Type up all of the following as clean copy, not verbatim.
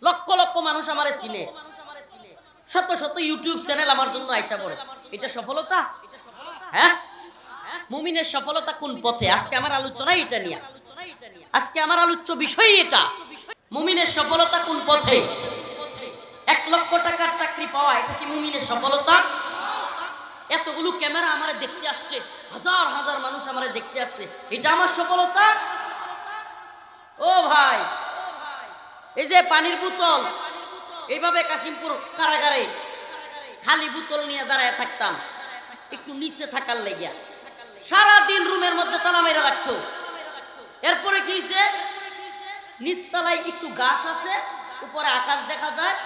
লক্ষ লক্ষ মানুষ আমারে চিনে, শত শত ইউটিউব চ্যানেল আমার জন্য আইসা পড়ে। এটা সফলতা? হ্যাঁ, মুমিনের সফলতা কোন পথে? আজকে আমার আলোচনা এটা নিয়ে, আজকে আমার আলোচ্য বিষয় এটা। মুমিনের সফলতা কোন পথে? 1 লক্ষ টাকার চাকরি পাওয়া, এটা কি মুমিনের সফলতা? এতগুলো ক্যামেরা আমারে দেখতে আসছে, হাজার হাজার মানুষ আমারে দেখতে আসছে, এটা আমার সফলতা? ও ভাই, এই যে পানির বোতল, এইভাবে কাশিমপুর কারাগারে খালি বোতল নিয়ে দাঁড়ায় থাকতাম একটু নিচে থাকার লেগিয়া, সারাদিন রুমের মধ্যে তালা মেরে রাখতো। এরপরে কি হয়েছে, নিচতলায় একটু গাছ আছে, উপরে আকাশ দেখা যায়,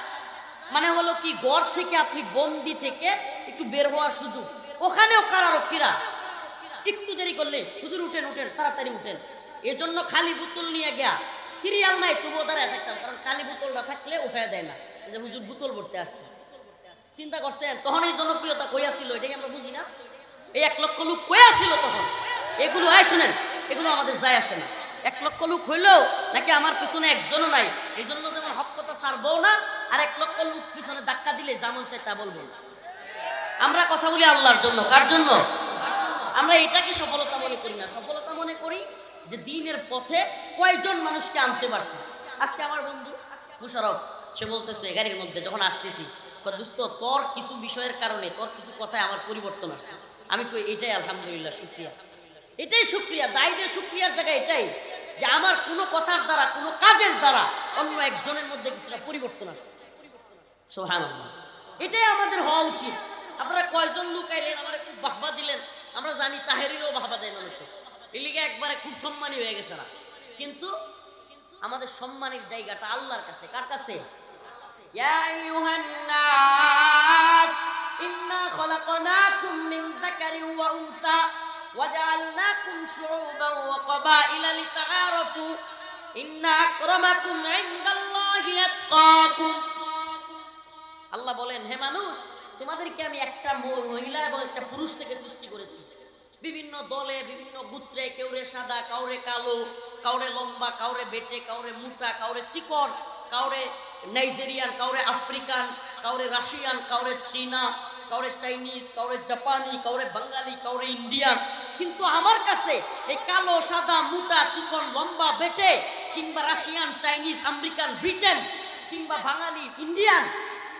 মানে হলো কি ঘর থেকে আপনি বন্দি থেকে একটু বের হওয়ার সুযোগ। ওখানেও কারারক্ষীরা একটু দেরি করলে হুজুর উঠেন উঠেন তাড়াতাড়ি উঠেন, এজন্য খালি বোতল নিয়ে গিয়া, সিরিয়াল নাই তবুও দাঁড়ায় থাকতাম, কারণ খালি বোতলটা থাকলে উঠায় দেয় না, যে হুজুর বোতল ভরতে আসছে। চিন্তা করছেন তখন এই জনপ্রিয়তা কই আসছিল? এটাকে আমরা বুঝি না। এই 1 লক্ষ লোক কই আসছিল তখন? এগুলো শুনেন, এগুলো আমাদের যায় আসে না। 1 লক্ষ লোক হইলেও নাকি আমার পিছনে একজনও নাই, এই জন্য যেমন হক কথা ছাড়বো না, আর 1 লক্ষ লোক পিছনে ধাক্কা দিলে যেমন চাই তা বলবো না। আমরা কথা বলি আল্লাহর জন্য। কার জন্য? আমরা এটাকে সফলতা মনে করি না, সফলতা মনে করি যে দিনের পথে কয়জন মানুষকে আনতে পারছে। আজকে আমার বন্ধু মুশারফ, সে বলতেছে গাড়ির মধ্যে যখন আসতেছি, দোস্ত তোর কিছু বিষয়ের কারণে, তোর কিছু কথায় আমার পরিবর্তন আসছে। আমি কই এটাই আলহামদুলিল্লাহ, শুকরিয়া, এটাই শুকরিয়া। দায়ীদের শুকরিয়ার জায়গায় এটাই যে আমার কোনো কথার দ্বারা, কোনো কাজের দ্বারা অন্য একজনের মধ্যে কিছুটা পরিবর্তন আসছে। সুবহানাল্লাহ, এটাই আমাদের হওয়া উচিত। আপনারা কয়জন লোক আইলেন, আমার খুব বাহবা দিলেন, আমরা জানি তাহেরিরও বাহবা দেয় মানুষের, এই লিগে একবারে খুব সম্মানী হয়ে গেছে না। কিন্তু আমাদের সম্মানের জায়গাটা আল্লাহর কাছে। কার কাছে? ইয়া আইয়ুহান নাস ইন্না খলাকনাকুম মিন যাকারিন ওয়া উনসা ওয়া জাআলনাকুম শুউবান ওয়া ক্বাবাইলা লিতাআরাফু ইন্না আকরামাকুম ইনদাল্লাহি আতকাকুম। আল্লাহ বলেন, হে মানুষ, তোমাদেরকে আমি একটা মহিলা এবং একটা পুরুষ থেকে সৃষ্টি করেছি। বিভিন্ন দলে, বিভিন্ন গোত্রে, কেউরে সাদা, কাউরে কালো, কাউরে লম্বা, কাউরে বেটে, কাউরে মোটা, কাউরে চিকন, কাউরে নাইজেরিয়ান, কাউরে আফ্রিকান, কাউরে রাশিয়ান, কাউরে চীনা, কাউরে চাইনিজ, কাউরে জাপানি, কাউরে বাঙালি, কাউরে ইন্ডিয়ান। কিন্তু আমার কাছে এই কালো, সাদা, মোটা, চিকন, লম্বা, বেটে, কিংবা রাশিয়ান, চাইনিজ, আমেরিকান, ব্রিটেন, কিংবা বাঙালি, ইন্ডিয়ান,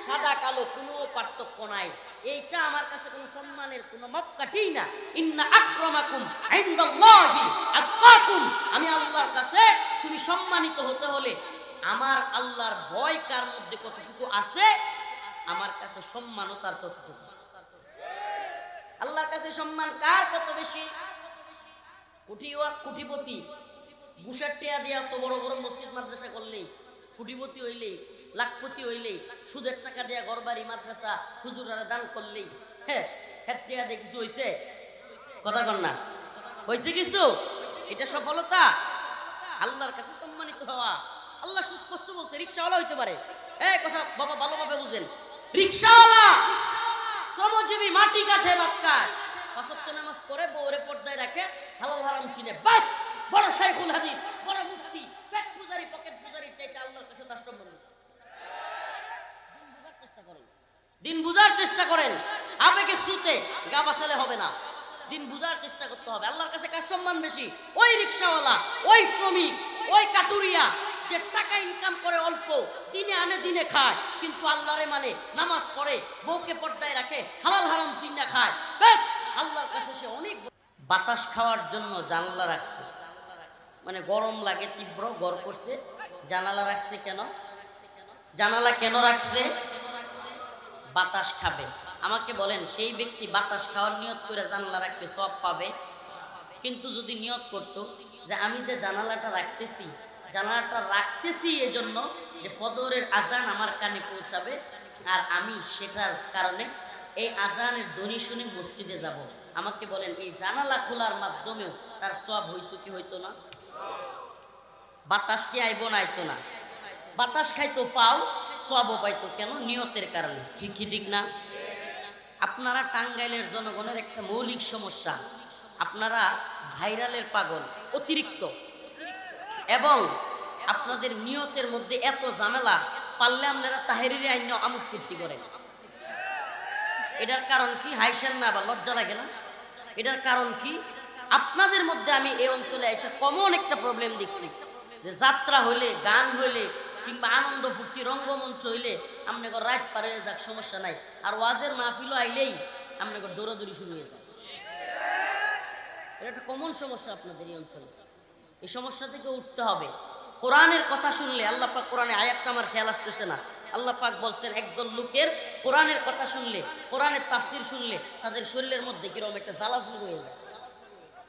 সাদা কালো কোনো পার্থক্য নাই। এইটা আমার কাছে কোনো সম্মানের কোনো মাপকাঠি না। ইন্না আকরামাকুম ইনদাল্লাহি আতকাকুম। আমি আল্লাহর কাছে তুমি সম্মানিত হতে হলে আমার আল্লাহর ভয় কার মধ্যে কতটুকু আছে, আমার কাছে সম্মানও তার ততটুকু। আল্লাহর কাছে সম্মান কার কত বেশি? কোটিপতি ঘুষের টিয়া দিয়া তো বড় বড় মসজিদ মাদ্রাসা করলেই, কোটিপতি হইলেই, লাখপতি হইলেই, সুদের টাকা দেয়া ঘরবাড়ি মাদ্রাসা হুজুরারা দান করলেই, হ্যাঁ টিয়া দিয়ে কিছু হয়েছে? কথা কন না, হয়েছে কিছু? এটা সফলতা? আল্লাহর কাছে সম্মানিত হওয়া। আল্লাহ সুস্পষ্ট বলছে, রিকশাওয়ালা হইতে পারে, এই কথা বাবা ভালোভাবে বুঝেন, রিকশাওয়ালা, শ্রমজীবী, মাটি কাঠে বাক্কার, 5 ওয়াক্ত নামাজ পড়ে, বউরে পর্দায় রাখে, হালাল হারাম চিনে, বাস বড় শাইখুল হাদিস, বড় মুফতি, পেট পূজারি, পকেট পূজারি চাইতে আল্লাহর কাছে তার সম্মান। দিন বুঝার চেষ্টা করেন, আবেগে শ্রুতে গা বাসালে হবে না, দিন বুঝার চেষ্টা করতে হবে। আল্লাহর কাছে কার সম্মান বেশি? ওই রিকশাওয়ালা, ওই শ্রমিক, ওই কাটুরিয়া যে টাকা ইনকাম করে অল্প, দিনে আনে দিনে খায়, কিন্তু আল্লাহরে মানে, নামাজ পড়ে, বউকে পর্দায় রাখে, হালাল হারাম চিন্না খায়, ব্যাস আল্লাহর কাছে সে অনেক। বাতাস খাওয়ার জন্য জানালা রাখছে, মানে গরম লাগে, তীব্র গরম করছে, জানালা রাখছে কেন? জানালা কেন রাখছে? বাতাস খাবে। আমাকে বলেন, সেই ব্যক্তি বাতাস খাওয়ার নিয়ত করে জানালা রাখলে সব পাবে? কিন্তু যদি নিয়ত করতো যে আমি যে জানালাটা রাখতেছি এজন্য যে ফজরের আজান আমার কানে পৌঁছাবে, আর আমি সেটার কারণে এই আজানের ধ্বনি শুনে মসজিদে যাব, আমাকে বলেন এই জানালা খোলার মাধ্যমেও তার সব হইতো কি হইতো না? বাতাস কি আইবো না আইতো না? বাতাস খাইতো পাও, সবও পাইতো। কেন? নিয়তের কারণে। ঠিক কি ঠিক না? আপনারা টাঙ্গাইলের জনগণের একটা মৌলিক সমস্যা, আপনারা ভাইরালের পাগল অতিরিক্ত, এবং আপনাদের নিয়তের মধ্যে এত ঝামেলা পারলে আপনারা তাহেরির আইন আমুক কীর্তি করেন। এটার কারণ কি? হাইসেন না বা লজ্জা লাগে না? এটার কারণ কি? আপনাদের মধ্যে আমি এই অঞ্চলে এসে কমন একটা প্রবলেম দেখছি, যে যাত্রা হইলে, গান হইলে, কিংবা আনন্দ ফুর্তি রঙ্গমঞ্চ হইলে আপনাকে রাত পার হয়ে যাক, সমস্যা নাই, আর ওয়াজের মাহফিলও আইলেই আপনাকে দৌড়াদৌড়ি শুরু হয়ে যায়। এটা একটা কমন সমস্যা আপনাদের এই অঞ্চলে। এই সমস্যা থেকে উঠতে হবে। কোরআনের কথা শুনলে, আল্লাহ পাক কোরআনে আয়াতটা আমার খেয়াল আসতেছে না, আল্লাহ পাক বলছেন একদল লোকের কোরআনের কথা শুনলে, কোরআনের তাফসির শুনলে তাদের শরীরের মধ্যে কিরকম একটা জ্বালা শুরু হয়ে যায়।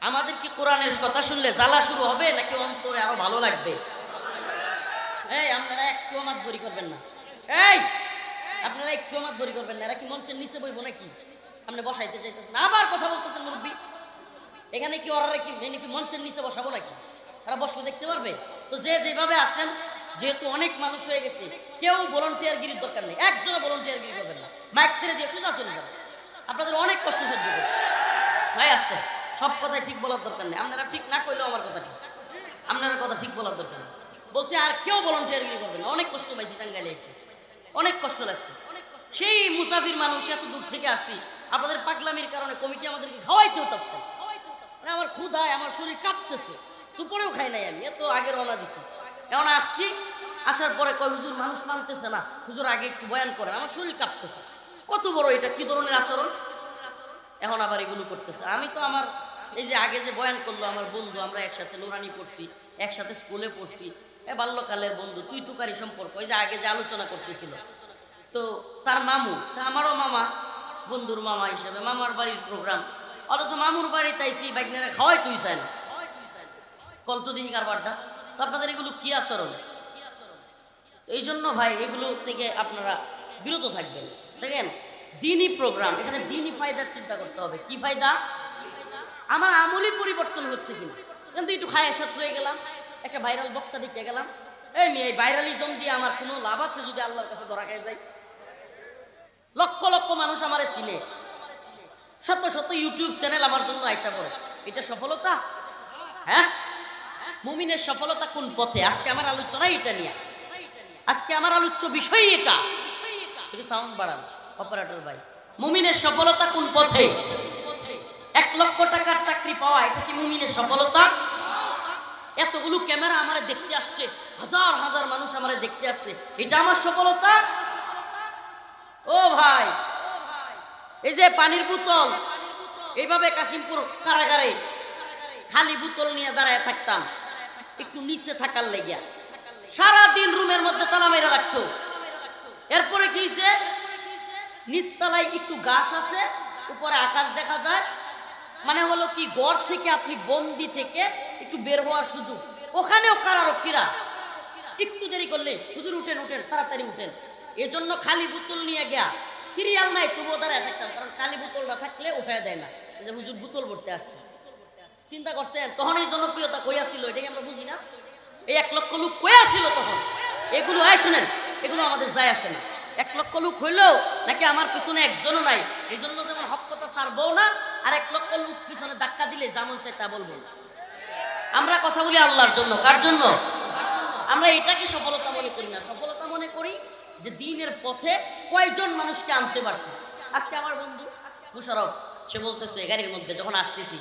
আমাদের কি কোরআনের কথা শুনলে জ্বালা শুরু হবে নাকি অন্তরে আরো ভালো লাগবে? এই আপনারা একটু আমাদ বরি করবেন না, এই আপনারা একটু আমাদ বরি করবেন না। এরা কি মঞ্চের নিচে বইবো নাকি? আপনি বসাইতে চাইতেছেন, আবার কথা বলতেছেন মুরব্বী। এখানে কি ওরা কি নাকি মঞ্চের নিচে বসাবো নাকি? তারা বসলে দেখতে পারবে তো। যে যেভাবে আছেন, যেহেতু অনেক মানুষ হয়ে গেছে, কেউ ভলান্টিয়ার গিরির দরকার নেই, একজনও ভলান্টিয়ার গিরি করবেন না। মাইক ছেড়ে দিয়ে সোজা চলে যাবে। আপনাদের অনেক কষ্ট সহ্য করছে ভাই, আসতে সব কথাই ঠিক বলার দরকার নেই। আপনারা ঠিক না করলেও আমার কথা ঠিক, আপনার কথা ঠিক বলার দরকার নেই। বলছে আর কেউ ভলান্টিয়ার গিরি করবেন না। অনেক কষ্ট পাইছি টাঙ্গাইলে এসে, অনেক কষ্ট লাগছে। সেই মুসাফির মানুষ, এত দূর থেকে আসছি, আপনাদের পাগলামির কারণে কমিটি আমাদেরকে খাওয়াইতেও চাচ্ছেন। আমার ক্ষুধায় আমার শরীর কাঁপতেছে, দুপুরেও খাই নাই আমি, এত আগে রওনা দিছি। এখন আসছি, আসার পরে কয় হুজুর মানুষ মানতেছে না, হুজুর আগে একটু বয়ান করেন, আমার শরীর কাঁপতেছে। কত বড় এটা, কি ধরনের আচরণ! এখন আবার এগুলো করতেছে। আমি তো আমার এই যে আগে যে বয়ান করলো আমার বন্ধু, আমরা একসাথে নুরানি পড়ছি, একসাথে স্কুলে পড়ছি, বাল্যকালের বন্ধু, তুই তুকারি সম্পর্ক, ওই যে আগে যে আলোচনা করতেছিল, তো তার মামু, তা আমারও মামা, বন্ধুর মামা হিসেবে মামার বাড়ির প্রোগ্রাম, অথচ মামুর বাড়ি তাইছি বাইকনারে খাওয়াই তুই চায় না। কন্তদিনী কারবারটা তো। আপনাদের এগুলো কি আচরণ? তো এই জন্য ভাই এগুলো থেকে আপনারা বিরত থাকবেন। দেখেন দিনই প্রোগ্রাম, এখানে দিনই ফায়দার চিন্তা করতে হবে। কি ফায়দা? আমার আমলি পরিবর্তন হচ্ছে কিনা। কিন্তু একটু খায়ের সাথে হয়ে গেলাম, একটা ভাইরাল বক্তা দিতে গেলাম, এই মেয়ে ভাইরালিজম দিয়ে আমার কোনো লাভ আছে যদি আল্লাহর কাছে ধরা খেয়ে যায়? লক্ষ লক্ষ মানুষ আমারে চিনে, শত শত ইউটিউব চ্যানেল আমার জন্য আইসা পড়ে। এটা সফলতা? হ্যাঁ, মুমিনের সফলতা কোন পথে? আজকে আমার আলোচনা এটা নিয়ে, আজকে আমার আলোচ্য বিষয় এটা। একটু সাউন্ড বাড়ান অপারেটর ভাই। মুমিনের সফলতা কোন পথে? 1 লক্ষ টাকার চাকরি পাওয়া, এটা কি মুমিনের সফলতা? এতগুলো ক্যামেরা আমারে দেখতে আসছে, হাজার হাজার মানুষ আমারে দেখতে আসছে, এটা আমার সফলতা? ও ভাই, এই যে পানির বোতল, এইভাবে কাশিমপুর কারাগারে খালি বোতল নিয়ে দাঁড়ায় থাকতাম, একটু নিচে থাকার লেগিয়া, সারাদিন রুমের মধ্যে তালা মেরে রাখতো। এরপরে কি হয়েছে? নিচতলায় একটু গাছ আছে, উপরে আকাশ দেখা যায়, মানে হলো কি ঘর থেকে আপনি বন্দি থেকে একটু বের হওয়ার সুযোগ। ওখানেও কারারক্ষীরা একটু দেরি করলে হুজুর উঠেন উঠেন তাড়াতাড়ি উঠেন, এজন্য খালি বোতল নিয়ে গিয়া, সিরিয়াল নাই তবুও দাঁড়ায় থাকতাম, কারণ খালি বোতলটা থাকলে উঠায় দেয় না, যে হুজুর বোতল ভরতে আসছে। চিন্তা করছেন তখন এই জনপ্রিয়তা কই আসছিল? এটাকে আমরা বুঝি না। এই 1 লক্ষ লোক কই আসছিল তখন? এগুলো আয় শুনেন, এগুলো আমাদের যায় আসে না। 1 লক্ষ লোক হইলেও নাকি আমার পিছনে একজনও নাই, এই জন্য যেমন হক কথা ছাড়বো না, আর 1 লক্ষ লোক পিছনে ধাক্কা দিলে যেমন চাই তা বলবো না। আমরা কথা বলি আল্লাহর জন্য। কার জন্য? আমরা এটাকে সফলতা মনে করি না। সফলতা মনে করি যে দিনের পথে কয়জন মানুষকে আনতে পারছে। আজকে আমার বন্ধু মুশারফ, সে বলতেছে গাড়ির মধ্যে যখন আসতেছি,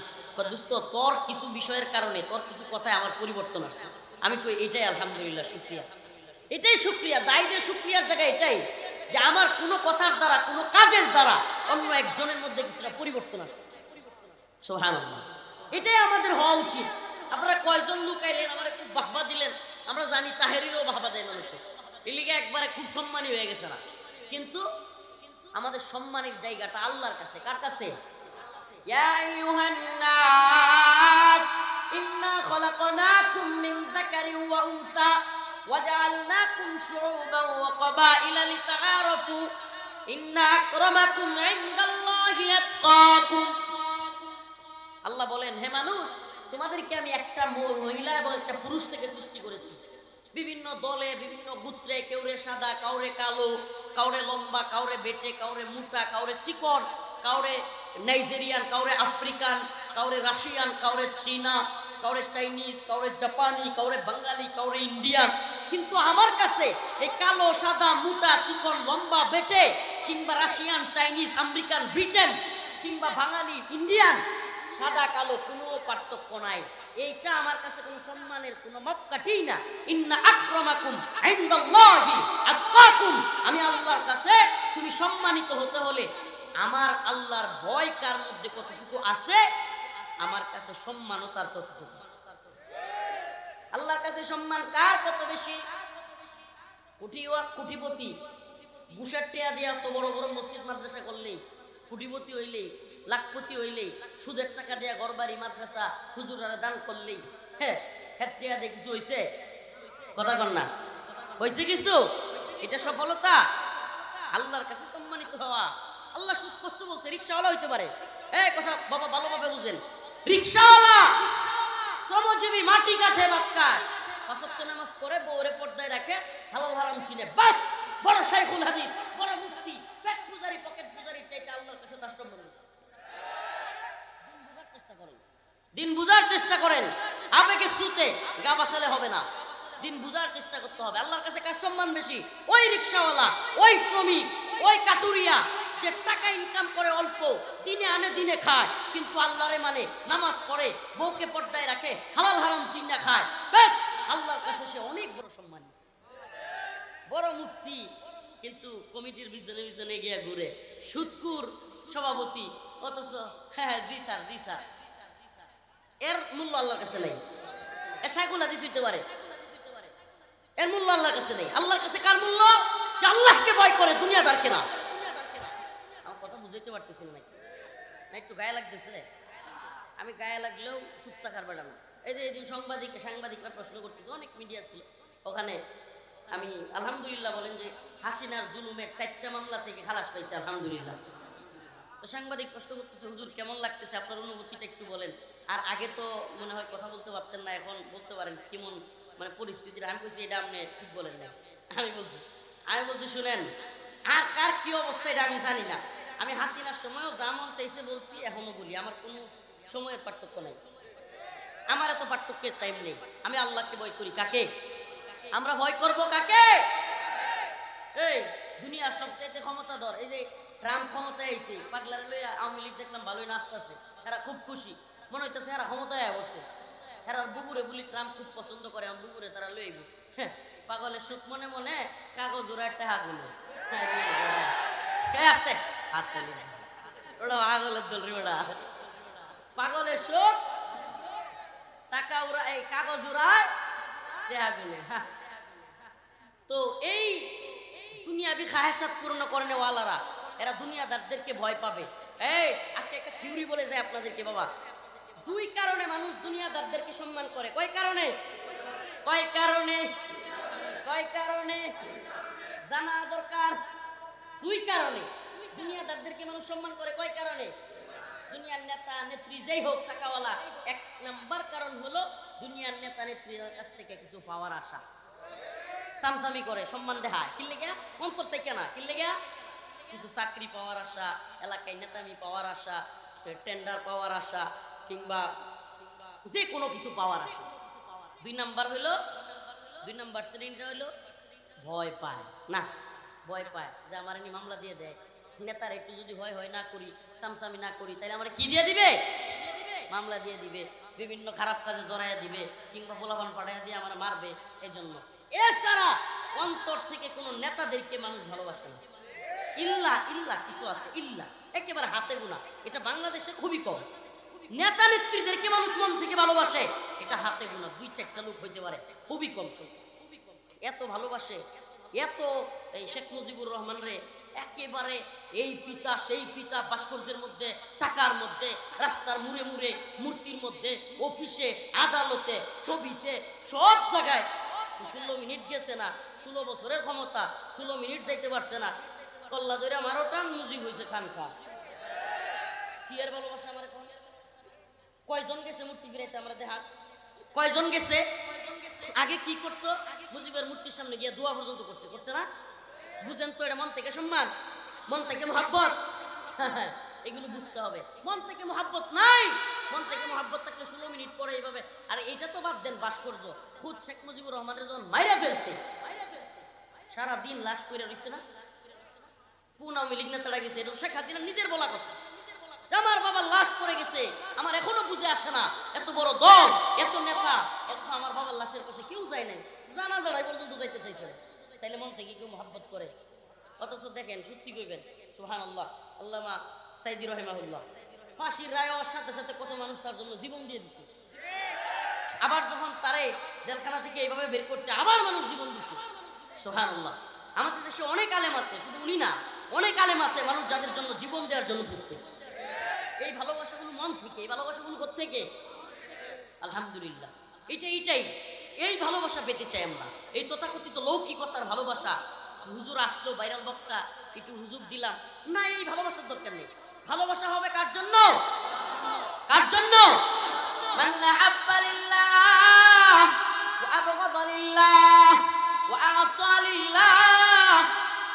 দোস্ত তোর কিছু বিষয়ের কারণে, তোর কিছু কথায় আমার পরিবর্তন আসছে। আমি কই এটাই আলহামদুলিল্লাহ, শুকরিয়া, এটাই শুকরিয়া। দায়ীদের শুকরিয়ার জায়গা এটাই যে আমার কোনো কথার দ্বারা, কোনো কাজের দ্বারা অন্য একজনের মধ্যে কিছুটা পরিবর্তন আসছে। সুবহানাল্লাহ, এটাই আমাদের হওয়া উচিত। আপনারা কয়জন লোক আইলেন, আমার খুব বাহবা দিলেন, আমরা জানি তাহেরিরও বাহবা দেয় মানুষের, এই লিগে একবারে খুব সম্মানী হয়ে গেছে না। কিন্তু আমাদের সম্মানের জায়গাটা আল্লাহর কাছে। কার কাছে? ইয়া আইয়ুহান নাস ইন্না খলাকনাকুম মিন যাকারিন ওয়া উনসা ওয়া জাআলনাকুম শুউবান ওয়া ক্বাবাইলা লিতাআরাফু ইন্না আকরামাকুম ইনদাল্লাহি আতকাকুম। আল্লাহ বলেন, হে মানুষ, তোমাদেরকে আমি একটা মহিলা এবং একটা পুরুষ থেকে সৃষ্টি করেছি। বিভিন্ন দলে, বিভিন্ন গোত্রে, কাউরে সাদা, কাউরে কালো, কাউরে লম্বা, কাউরে বেটে, কাউরে মোটা, কাউরে চিকন, কাউরে নাইজেরিয়ান, কাউরে আফ্রিকান, কাউরে রাশিয়ান, কাউরে চীনা, কাউরে চাইনিজ, কাউরে জাপানি, কাউরে বাঙালি, কাউরে ইন্ডিয়ান। কিন্তু আমার কাছে এই কালো সাদা মোটা চিকন লম্বা বেটে কিংবা রাশিয়ান, চাইনিজ, আমেরিকান, ব্রিটেন কিংবা বাঙালি, ইন্ডিয়ান, সাদা কালো কোনো পার্থক্য নাই। এইটা আমার কাছে কোনো সম্মানের কোনো মাপকাঠি না। ইন্না আকরামাকুম ইনদাল্লাহি আতকাকুম। আমি আল্লাহর কাছে তুমি সম্মানিত হতে হলে আমার আল্লাহর ভয় কার মধ্যে কতটুকু আছে, আমার কাছে সম্মানও তার ততটুকু। আল্লাহর কাছে সম্মান কার কত বেশি? কোটিপতি ঘুষের টিয়া দিয়ে এত বড় বড় মসজিদ মাদ্রাসা করলেই, কোটিপতি হইলেই, লাখপতি হইলেই, সুদের টাকা দিয়া ঘরবাড়ি মাদ্রাসা হুজুরারা দান করলেই, হ্যাঁ টিয়া দিয়ে কিছু হয়েছে? কথা কন না, হয়েছে কিছু? এটা সফলতা? আল্লাহর কাছে সম্মানিত হওয়া। আল্লাহ সুস্পষ্ট বলছে রিকশাওয়ালা হইতে পারে। এই কথা বাবা ভালোভাবে বুঝেন। রিকশাওয়ালা, শ্রমজীবী, মাটি কাঠে বাক্কার, পাঁচ ওয়াক্ত নামাজ পড়ে, বউরে পর্দায় রাখে, হালাল হারাম চিনে, বাস বড় শাইখুল হাদিস, বড় মুফতি, পেট পূজারি, পকেট পূজারির চাইতে আল্লাহর কাছে তার সম্মান। দিন বুঝার চেষ্টা করেন। আবেগে শ্রুতে গা বাসালে হবে না। দিন বুঝার চেষ্টা করতে হবে। আল্লাহর কাছে কার সম্মান বেশি? ওই রিকশাওয়ালা, ওই শ্রমিক, ওই কাটুরিয়া যে টাকা ইনকাম করে অল্প, দিনে আনে দিনে খায়, কিন্তু আল্লাহরে মানে, নামাজ পড়ে, বউকে পর্দায় রাখে, হালাল হারাম চিন্না খায়, ব্যাস আল্লাহর কাছে সে অনেক বড় সম্মান। বড় মুফতি কিন্তু কমিটির পিছনে পিছনে গিয়ে ঘুরে, সুদকুর সভাপতি, অথচ হ্যাঁ জি স্যার জি স্যার, এর মূল্য আল্লাহর কাছে নেই। এর শাইখুল হাদিস হইতে পারে, এর মূল্য আল্লাহর কাছে নেই। আল্লাহর কাছে কার মূল্য? যে আল্লাহকে ভয় করে, দুনিয়াদারকে না। আমার কথা বুঝাইতে পারতেছেন নাকি? না একটু গায়ে লাগতেছে? আমি গায়ে লাগলেও চুপ থাকার বেড়া না। এই যে এদিন সাংবাদিকরা প্রশ্ন করতেছে, অনেক মিডিয়া ছিল ওখানে। আমি আলহামদুলিল্লাহ বলেন যে হাসিনার জুলুমের 4টা মামলা থেকে খালাস পাইছে আলহামদুলিল্লাহ। তো সাংবাদিক প্রশ্ন করতেছে, হুজুর কেমন লাগতেছে, আপনার অনুভূতিটা একটু বলেন। আর আগে তো মনে হয় কথা বলতে পারতেন না, এখন বলতে পারেন কেমন মানে পরিস্থিতিটা? আমি বলছি এটা আপনি ঠিক বলেন না। আমি বলছি শুনেন, আর কার কি অবস্থা এটা আমি জানি না। আমি হাসিনার সময়ও যা মন চাইছে বলছি, এখনো বলি, আমার কোনো সময়ের পার্থক্য নাই। আমার এত পার্থক্যের টাইম নেই। আমি আল্লাহকে ভয় করি। কাকে আমরা ভয় করব? কাকে? এই দুনিয়ার সবচাইতে ক্ষমতাধর, এই যে ট্রাম্প ক্ষমতায় আইছে, পাগলারে লইয়া আওয়ামী লীগ দেখলাম ভালোই নাচতেছে, এরা খুব খুশি, মনে হইতেছে এরা ক্ষমতায় বসে। এরা বুবুরে বলি ট্রাম্প খুব পছন্দ করে, আমি বুবুরে তারা লইব। হ্যাঁ, পাগলের সুখ মনে মনে কাগজ ওরা একটা হাগুলো আসতে ওটা পাগলের দল রে, ওটা পাগলের সুখ, টাকা উড়া, এই কাগজ উড়ায় টেহা গুনে। তো এই দুনিয়াবি খাহেসাত পূর্ণ করে নেওয়ালারা, এরা দুনিয়াদারদেরকে ভয় পাবে। এই আজকে একটা থিওরি বলে যায় আপনাদেরকে বাবা, 2 কারণে মানুষ দুনিয়াদারদেরকে সম্মান করে। কয় কারণে? কয় কারণে? কয় কারণে জানা দরকার। 2 কারণে দুনিয়াদারদেরকে মানুষ সম্মান করে। কয় কারণে? দুনিয়ার নেতা নেত্রী যেই হোক টাকাওয়ালা, 1 নাম্বার কারণ হলো দুনিয়ার নেতা নেত্রীর কাছ থেকে কিছু পাওয়ার আশা। সামসামি করে, সম্মান দেখায়, কিনলে গিয়া অন্তর থেকে না, কিনলে গিয়া কিছু চাকরি পাওয়ার আশা, এলাকায় নেতামি পাওয়ার আশা, টেন্ডার পাওয়ার আশা, কিংবা যে কোনো কিছু পাওয়ার আশা। 2 নাম্বার হইলো, 2 নাম্বার শ্রেণীটা হইলো ভয় পায় না, ভয় পায় যে আমার এনে মামলা দিয়ে দেয়, নেতার একটু যদি হয় না করি, সামসামি না করি, তাহলে আমার কি দিয়ে দিবে? মামলা দিয়ে দিবে, বিভিন্ন খারাপ কাজে জড়াইয়া দিবে, কিংবা পোলাপান পাঠাইয়া দিয়ে আমার মারবে। এই জন্য এছাড়া অন্তর থেকে কোনো নেতাদেরকে মানুষ ভালোবাসে না। ইল্লা কিছু আছে, ইল্লা একেবারে হাতে গোনা, এটা বাংলাদেশে খুবই কম। নেতা নেত্রীদেরকে মানুষ মন থেকে ভালোবাসে, এটা হাতে গোনা 2-4টা লোক হইতে পারে, খুবই কম সংখ্যা। এত ভালোবাসে, এত এই শেখ মুজিবুর রহমান রে একেবারে এই পিতা সেই পিতা, ভাস্কর্যের মধ্যে, টাকার মধ্যে, রাস্তার মুড়ে মুড়ে, মূর্তির মধ্যে, অফিসে, আদালতে, ছবিতে, সব জায়গায় 16 মিনিট গেছে না, 16 বছরের ক্ষমতা, 16 মিনিট যাইতে পারছে না, কল্লা ধরে আমারও টান মুজিব হয়েছে খান খান। কি আর ভালোবাসা আমার? কয়জন গেছে মূর্তি ফিরাইতে আমরা দেখা? কয়জন গেছে? আগে কি করতো? মুজিবের মূর্তির সামনে গিয়ে দোয়া পর্যন্ত করছে না? বুঝেন তো, এটা মন থেকে সম্মান, মন থেকে মহব্বত। এগুলো বুঝতে হবে। মন থেকে মহাব্বত নাই, মন থেকে মহাব্বত থাকলে 16 মিনিট পরে এইভাবে। আর এটা তো বাদ দেন, ভাস্কর্য খুদ শেখ মুজিবুর রহমানের যখন মাইরা ফেলছে, সারাদিন লাশ পড়ে রয়েছে না, কোন আওয়ামী লীগ নেতারা গেছে, এটা শেখ হাসিনা নিজের বলা কথা। আমার বাবার লাশ পড়ে গেছে, আমার এখনো বুঝে আসে না, এত বড় দল, এত নেতা, অথচ আমার বাবার লাশের পাশে কেউ যায় নাই, জানা যারাই পর্যন্ত যাইতে চাইছে। তাইলে মন থেকে কেউ মহাব্বত করে? অথচ দেখেন, সত্যি কইবেন সুবহানাল্লাহ, আল্লামা সাইদি রহিমাহুল্লাহ ফাঁসির রায় হওয়ার সাথে সাথে কত মানুষ তার জন্য জীবন দিয়ে দিচ্ছে। আবার যখন তারে জেলখানা থেকে এইভাবে বের করছে, আবার মানুষ জীবন দিচ্ছে। সুবহানাল্লাহ। আমাদের দেশে অনেক আলেম আছে, শুধু উনি না, অনেক আলেম আছে মানুষ যাদের জন্য জীবন দেওয়ার জন্য বুঝতে। এই ভালোবাসাগুলো মন থেকে, এই ভালোবাসাগুলো কোত্থেকে? আলহামদুলিল্লাহ, এইটাই এই ভালোবাসা পেতে চাই আমরা। এই তথাকথিত লৌকিকতার ভালোবাসা, হুজুর আসলো ভাইরাল বক্তা, একটু হুজুর দিলাম না, এই ভালোবাসার দরকার নেই। ভালোবাসা হবে কার জন্য? কার জন্য? মান আহাব্বা লিল্লাহ ওয়া আবগাদা লিল্লাহ ওয়া আ'তা লিল্লাহ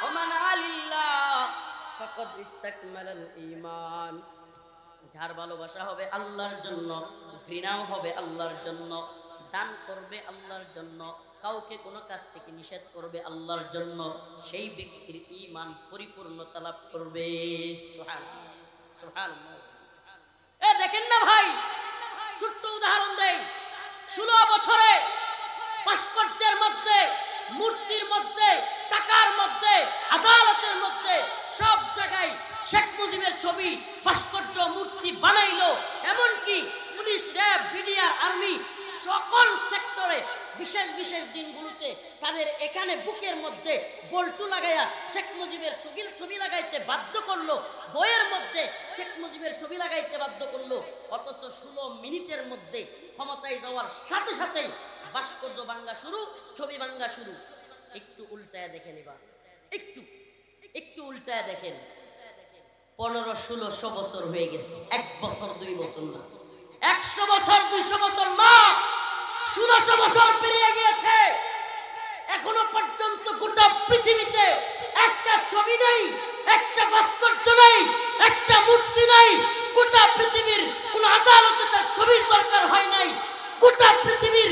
ওয়া মানআ লিল্লাহ ফাকাদ ইসতাকমালাল ঈমান। যার ভালোবাসা হবে আল্লাহর জন্য, ঘৃণাও হবে আল্লাহর জন্য, দান করবে আল্লাহর জন্য, কাউকে কোনো কাজ থেকে নিষেধ করবে আল্লাহর জন্য, সেই ব্যক্তির ঈমান পরিপূর্ণতা লাভ করবে। সুবহানাল্লাহ, সুবহানাল্লাহ। দেখেন না ভাই, ছোট্ট উদাহরণ দেই, 16 বছরে ভাস্কর্যের মধ্যে, মূর্তির মধ্যে, টাকার মধ্যে, আদালতের মধ্যে, সব জায়গায় শেখ মুজিবের ছবি, ভাস্কর্য, মূর্তি বানাইলো। এমনকি পুলিশ, র্যাব, বিডিআর, আর্মি সকল সেক্টরে বিশেষ বিশেষ দিনগুলোতে তাদের এখানে বুকের মধ্যে বল্টু লাগাইয়া শেখ মুজিবের ছবি লাগাইতে বাধ্য করলো, বইয়ের মধ্যে শেখ মুজিবের ছবি লাগাইতে বাধ্য করলো। অথচ 16 মিনিটের মধ্যে ক্ষমতায় যাওয়ার সাথে সাথেই ভাস্কর্য ভাঙ্গা শুরু, ছবি ভাঙ্গা শুরু। একটু উল্টায় দেখেন, এবার একটু উল্টায় দেখেন। 1500-1600 বছর হয়ে গেছে, 1 বছর 2 বছর না, 100 বছর 200 বছর না, 1600 বছর পেরিয়ে গিয়েছে। এখনো পর্যন্ত গোটা পৃথিবীতে একটা ছবি নেই, একটা ভাস্কর্য নেই, একটা মূর্তি নেই। গোটা পৃথিবীর কোন আদালতে তার ছবির দরকার হয় নাই। গোটা পৃথিবীর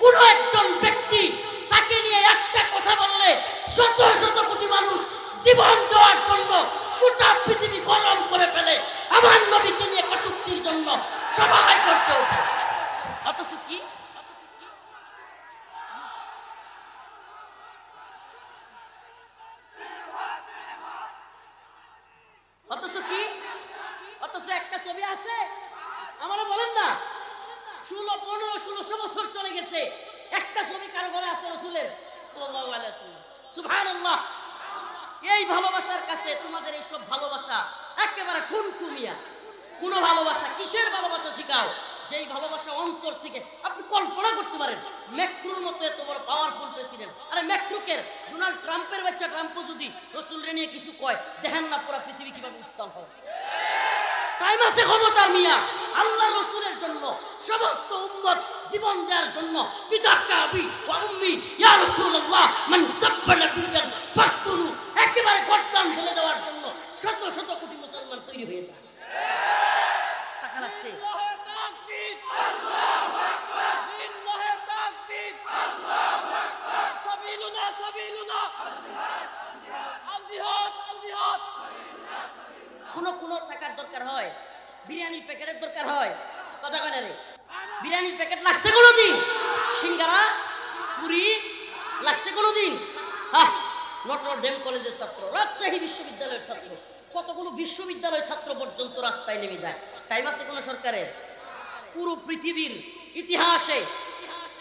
কোন একজন ব্যক্তি তাকে নিয়ে একটা কথা বললে শত শত কোটি মানুষ জীবন দেওয়ার জন্য গোটা পৃথিবী গরম করে ফেলে। আমার নবীকে নিয়ে কটূক্তির জন্য সবাই করছে ওঠে। অথচ কি? অথচ একটা ছবি আছে, আমারা বলেন না, 1500-1600 বছর চলে গেছে, একটা ছবি কারো ঘরে আছে রাসূলের সাল্লাল্লাহু আলাইহি ওয়াসাল্লাম। সুবহানাল্লাহ। এই ভালোবাসার কাছে তোমাদের এই সব ভালোবাসা একেবারে ঠুনকুমিয়া। কোন ভালোবাসা, কিসের ভালোবাসা শিখাও? যেই ভালোবাসা অন্তর থেকে, আপনি কল্পনা করতে পারেন ম্যাক্রোর মতো এত বড় পাওয়ারফুল প্রেসিডেন্ট, আরে ম্যাক্রোকের ডোনাল্ড ট্রাম্পের বাচ্চা ট্রাম্পও যদি রাসূলরে নিয়ে কিছু কয়, দেখেন না পুরো পৃথিবী কিভাবে উত্তাল হয়। টাইম আছে ক্ষমতার মিয়া, আল্লাহ রাসূলের জন্য সমস্ত উম্মত জীবন দেওয়ার জন্য ফিদাকা আবি ওয়া উম্মি ইয়া রাসূলুল্লাহ মান সাব্বা নাবিয়ান ফাকতুলু, একেবারে গর্দান ফেলে দেওয়ার জন্য শত শত কোটি মুসলমান তৈরি হয়ে যায়। টাকা লাগছে। আল্লাহু আকবার, লিল্লাহি তাকবীর, আল্লাহু আকবার, সাবিলুনা সাবিলুনা, আল জিহাদ আল জিহাদ। কোন টাকার দরকার হয়? বিরিয়ানির প্যাকেটের দরকার হয়? কথা কয় না রে, বিরিয়ানির প্যাকেট লাগছে কোনোদিন? সিঙ্গারা, পুরি লাগছে কোনোদিন? হ্যাঁ, নটর ডেম কলেজের ছাত্র, রাজশাহী বিশ্ববিদ্যালয়ের ছাত্র, কতগুলো বিশ্ববিদ্যালয়ের ছাত্র পর্যন্ত রাস্তায় নেমে যায়। টাইম আছে কোন সরকারের? পুরো পৃথিবীর ইতিহাসে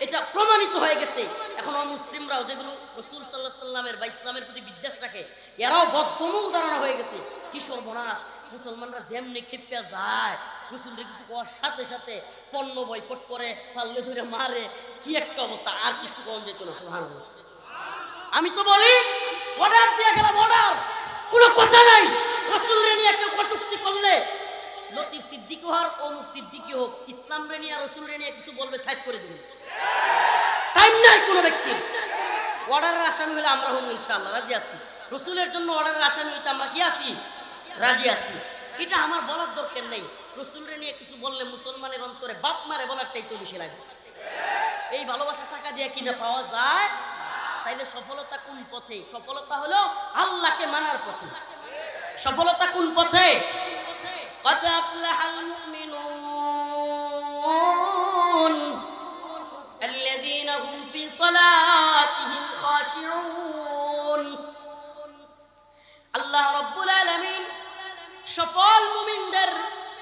এটা প্রমাণিত হয়ে গেছে। এখন মুসলিমরাও যেগুলো রাসূল সাল্লাল্লাহু আলাইহি ওয়াসাল্লামের বা ইসলামের প্রতি বিদ্বেষ রাখে, এরাও বদ্ধমূল ধারণা হয়ে গেছে। কি সর্বনাশ, মুসলমানরা যেমনি খেপে যায়, রাসূলের কিছু কোয়ার সাথে সাথে পণ্য বয়কট করে, ফাল্লে ধরে মারে, কি একটা অবস্থা, আর কিছু কম যেত না। সুবহানাল্লাহ। আমি তো বলি অর্ডার দিয়ে গেলাম, অর্ডার, কোনো কথা নাই। রাসূলের নিয়ে কেউ কটূক্তি করলে, লতিফ সিদ্দিকী হোক, অমুক সিদ্দিকী হোক, ইসলাম রে নিয়ে রাসূলের নিয়ে কিছু বলবে, সাইজ করে দিবেন। টাইম নাই কোনো ব্যক্তি। অর্ডারের আসামি হলে আমরা হব ইনশাআল্লাহ রাজি আছি। রাসূলের জন্য অর্ডারের আসামি হইতে আমরা কি আছি? রাজি আছি। এটা আমার বলার দরকার নেই। রাসূলরে নিয়ে কিছু বললে মুসলমানের অন্তরে বাপ মারে বলার চাইতেও বেশি লাগে। এই ভালোবাসা টাকা দিয়ে কিনা পাওয়া যায়? তাইলে সফলতা কোন পথে? সফলতা হলো আল্লাহকে মানার পথে। সফলতা কোন পথে? قد أفلح المؤمنون الذين هم في صلاتهم خاشعون। আল্লাহ রাব্বুল আলামিন সফল মুমিনদের